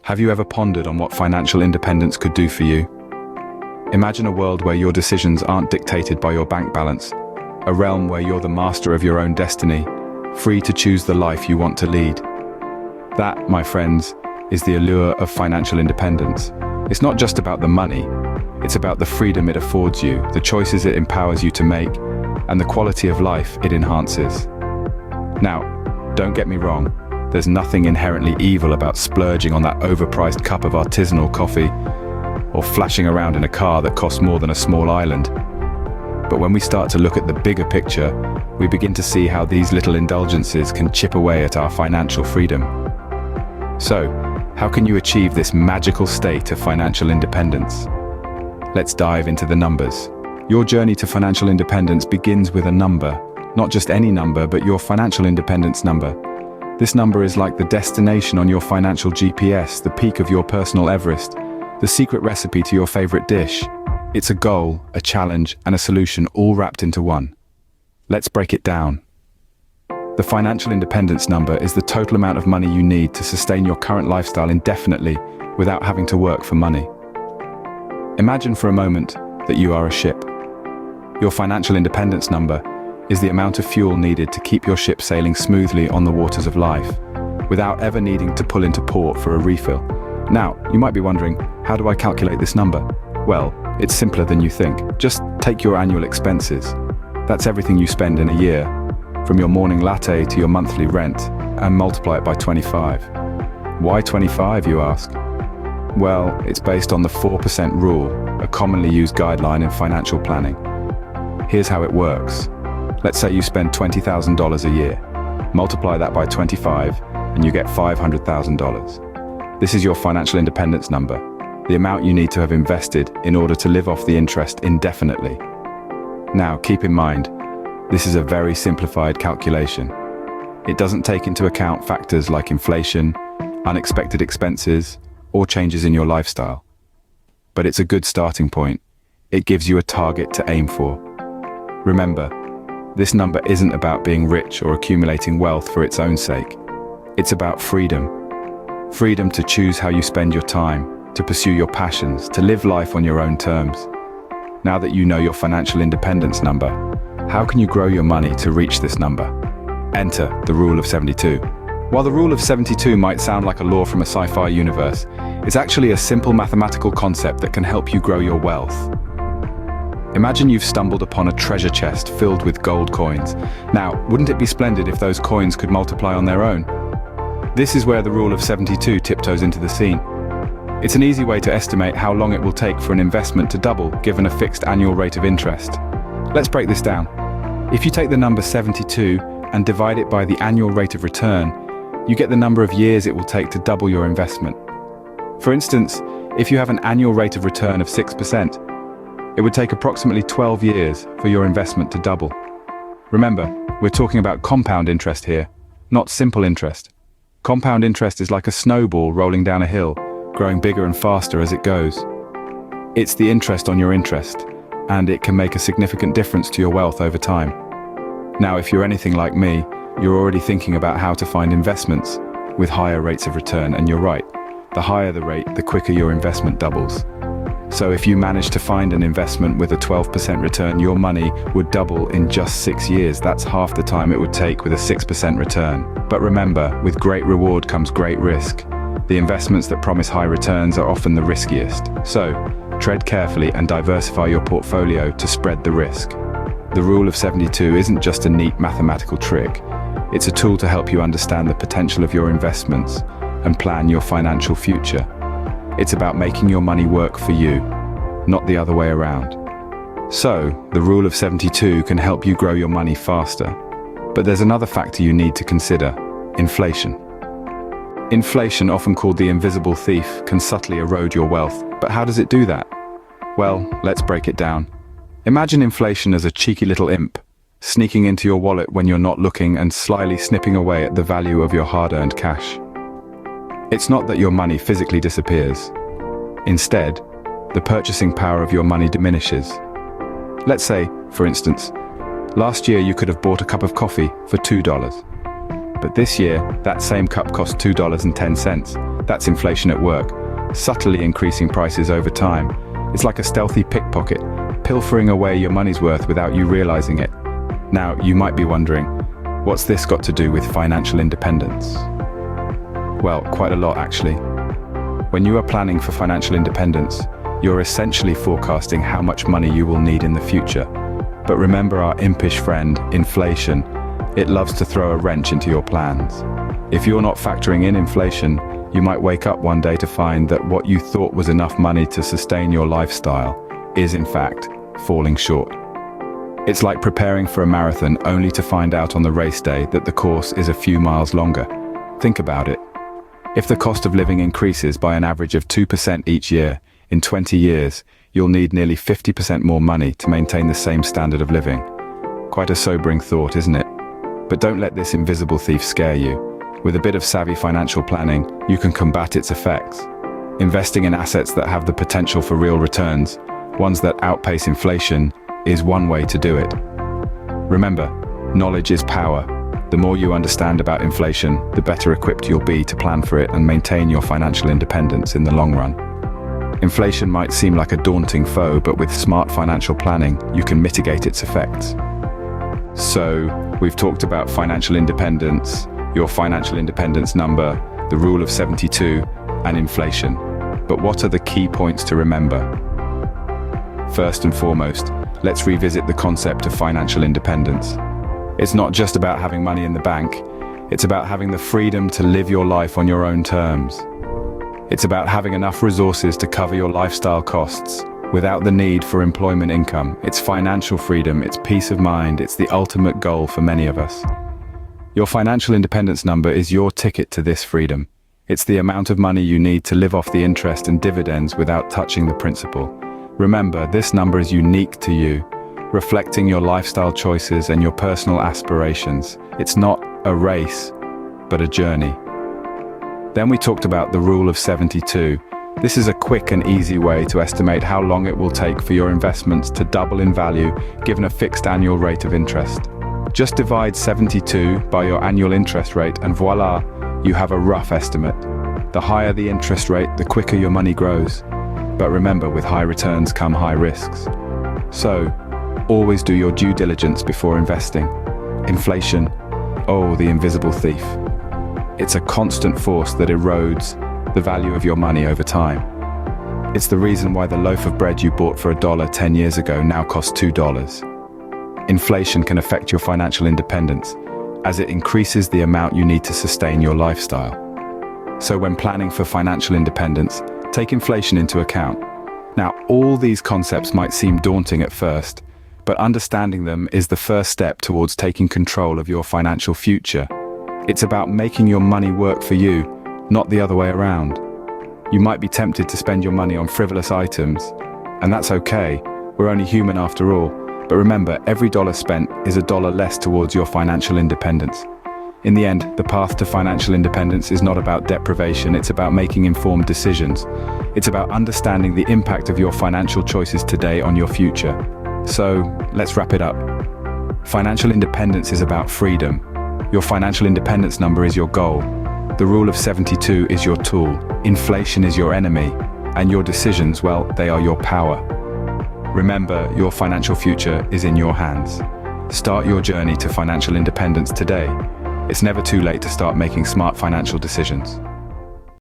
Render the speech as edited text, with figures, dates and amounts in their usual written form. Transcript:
Have you ever pondered on what financial independence could do for you? Imagine a world where your decisions aren't dictated by your bank balance, a realm where you're the master of your own destiny, free to choose the life you want to lead. That, my friends, is the allure of financial independence. It's not just about the money, it's about the freedom it affords you, the choices it empowers you to make, and the quality of life it enhances. Now, don't get me wrong, there's nothing inherently evil about splurging on that overpriced cup of artisanal coffee or flashing around in a car that costs more than a small island. But when we start to look at the bigger picture, we begin to see how these little indulgences can chip away at our financial freedom. So, how can you achieve this magical state of financial independence? Let's dive into the numbers. Your journey to financial independence begins with a number, not just any number, but your financial independence number. This number is like the destination on your financial GPS, the peak of your personal Everest, the secret recipe to your favorite dish. It's a goal, a challenge, and a solution all wrapped into one. Let's break it down. The financial independence number is the total amount of money you need to sustain your current lifestyle indefinitely without having to work for money. Imagine for a moment that you are a ship. Your financial independence number is the amount of fuel needed to keep your ship sailing smoothly on the waters of life, without ever needing to pull into port for a refill. Now, you might be wondering, how do I calculate this number? Well, it's simpler than you think. Just take your annual expenses. That's everything you spend in a year, from your morning latte to your monthly rent, and multiply it by 25. Why 25, you ask? Well, it's based on the 4% rule, a commonly used guideline in financial planning. Here's how it works. Let's say you spend $20,000 a year. Multiply that by 25, and you get $500,000. This is your financial independence number, the amount you need to have invested in order to live off the interest indefinitely. Now, keep in mind, this is a very simplified calculation. It doesn't take into account factors like inflation, unexpected expenses, or changes in your lifestyle. But it's a good starting point. It gives you a target to aim for. Remember, this number isn't about being rich or accumulating wealth for its own sake. It's about freedom. Freedom to choose how you spend your time, to pursue your passions, to live life on your own terms. Now that you know your financial independence number, how can you grow your money to reach this number? Enter the Rule of 72. While the Rule of 72 might sound like a law from a sci-fi universe, it's actually a simple mathematical concept that can help you grow your wealth. Imagine you've stumbled upon a treasure chest filled with gold coins. Now, wouldn't it be splendid if those coins could multiply on their own? This is where the Rule of 72 tiptoes into the scene. It's an easy way to estimate how long it will take for an investment to double, given a fixed annual rate of interest. Let's break this down. If you take the number 72 and divide it by the annual rate of return, you get the number of years it will take to double your investment. For instance, if you have an annual rate of return of 6%, it would take approximately 12 years for your investment to double. Remember, we're talking about compound interest here, not simple interest. Compound interest is like a snowball rolling down a hill, growing bigger and faster as it goes. It's the interest on your interest, and it can make a significant difference to your wealth over time. Now, if you're anything like me, you're already thinking about how to find investments with higher rates of return, and you're right. The higher the rate, the quicker your investment doubles. So if you manage to find an investment with a 12% return, your money would double in just 6 years. That's half the time it would take with a 6% return. But remember, with great reward comes great risk. The investments that promise high returns are often the riskiest. So, tread carefully and diversify your portfolio to spread the risk. The Rule of 72 isn't just a neat mathematical trick. It's a tool to help you understand the potential of your investments and plan your financial future. It's about making your money work for you, not the other way around. So, the Rule of 72 can help you grow your money faster. But there's another factor you need to consider: inflation. Inflation, often called the invisible thief, can subtly erode your wealth. But how does it do that? Well, let's break it down. Imagine inflation as a cheeky little imp, sneaking into your wallet when you're not looking and slyly snipping away at the value of your hard-earned cash. It's not that your money physically disappears. Instead, the purchasing power of your money diminishes. Let's say, for instance, last year you could have bought a cup of coffee for $2. But this year, that same cup costs $2.10. That's inflation at work, subtly increasing prices over time. It's like a stealthy pickpocket, pilfering away your money's worth without you realizing it. Now, you might be wondering, what's this got to do with financial independence? Well, quite a lot actually. When you are planning for financial independence, you're essentially forecasting how much money you will need in the future. But remember our impish friend, inflation. It loves to throw a wrench into your plans. If you're not factoring in inflation, you might wake up one day to find that what you thought was enough money to sustain your lifestyle is in fact falling short. It's like preparing for a marathon only to find out on the race day that the course is a few miles longer. Think about it. If the cost of living increases by an average of 2% each year, in 20 years, you'll need nearly 50% more money to maintain the same standard of living. Quite a sobering thought, isn't it? But don't let this invisible thief scare you. With a bit of savvy financial planning, you can combat its effects. Investing in assets that have the potential for real returns, ones that outpace inflation, is one way to do it. Remember, knowledge is power. The more you understand about inflation, the better equipped you'll be to plan for it and maintain your financial independence in the long run. Inflation might seem like a daunting foe, but with smart financial planning, you can mitigate its effects. So, we've talked about financial independence, your financial independence number, the rule of 72, and inflation. But what are the key points to remember? First and foremost, let's revisit the concept of financial independence. It's not just about having money in the bank, it's about having the freedom to live your life on your own terms. It's about having enough resources to cover your lifestyle costs without the need for employment income. It's financial freedom, it's peace of mind, it's the ultimate goal for many of us. Your financial independence number is your ticket to this freedom. It's the amount of money you need to live off the interest and dividends without touching the principal. Remember, this number is unique to you, reflecting your lifestyle choices and your personal aspirations. It's not a race, but a journey. Then we talked about the rule of 72. This is a quick and easy way to estimate how long it will take for your investments to double in value given a fixed annual rate of interest. Just divide 72 by your annual interest rate and voila, you have a rough estimate. The higher the interest rate, the quicker your money grows. But remember, with high returns come high risks. So, always do your due diligence before investing. Inflation, oh, the invisible thief. It's a constant force that erodes the value of your money over time. It's the reason why the loaf of bread you bought for $1 10 years ago now costs $2. Inflation can affect your financial independence, as it increases the amount you need to sustain your lifestyle. So when planning for financial independence, take inflation into account. Now, all these concepts might seem daunting at first, but understanding them is the first step towards taking control of your financial future. It's about making your money work for you, not the other way around. You might be tempted to spend your money on frivolous items, and that's okay. We're only human after all. But remember, every dollar spent is a dollar less towards your financial independence. In the end, the path to financial independence is not about deprivation, it's about making informed decisions. It's about understanding the impact of your financial choices today on your future. So, let's wrap it up. Financial independence is about freedom. Your financial independence number is your goal. The rule of 72 is your tool. Inflation is your enemy. And your decisions, well, they are your power. Remember, your financial future is in your hands. Start your journey to financial independence today. It's never too late to start making smart financial decisions.